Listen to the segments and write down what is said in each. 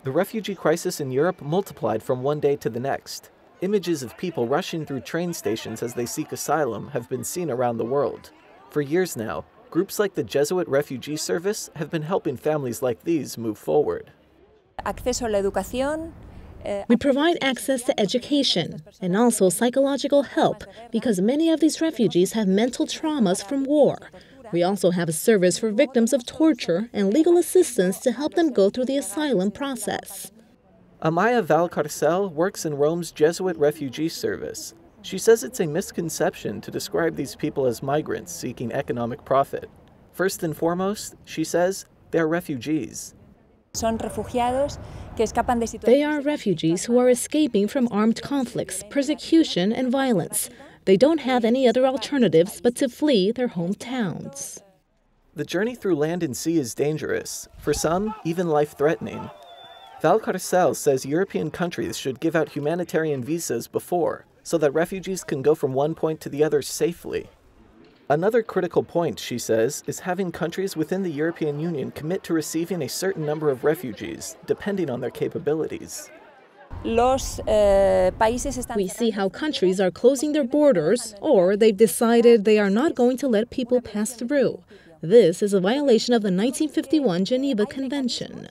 The refugee crisis in Europe multiplied from one day to the next. Images of people rushing through train stations as they seek asylum have been seen around the world. For years now, groups like the Jesuit Refugee Service have been helping families like these move forward. We provide access to education and also psychological help because many of these refugees have mental traumas from war. We also have a service for victims of torture and legal assistance to help them go through the asylum process. Amaya Valcarcel works in Rome's Jesuit Refugee Service. She says it's a misconception to describe these people as migrants seeking economic profit. First and foremost, she says, they're refugees. They are refugees who are escaping from armed conflicts, persecution, and violence. They don't have any other alternatives but to flee their hometowns. The journey through land and sea is dangerous, for some, even life-threatening. Valcarcel says European countries should give out humanitarian visas before, so that refugees can go from one point to the other safely. Another critical point, she says, is having countries within the European Union commit to receiving a certain number of refugees, depending on their capabilities. We see how countries are closing their borders, or they've decided they are not going to let people pass through. This is a violation of the 1951 Geneva Convention.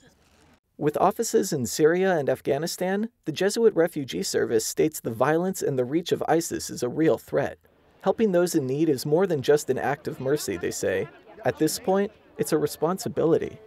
With offices in Syria and Afghanistan, the Jesuit Refugee Service states the violence and the reach of ISIS is a real threat. Helping those in need is more than just an act of mercy, they say. At this point, it's a responsibility.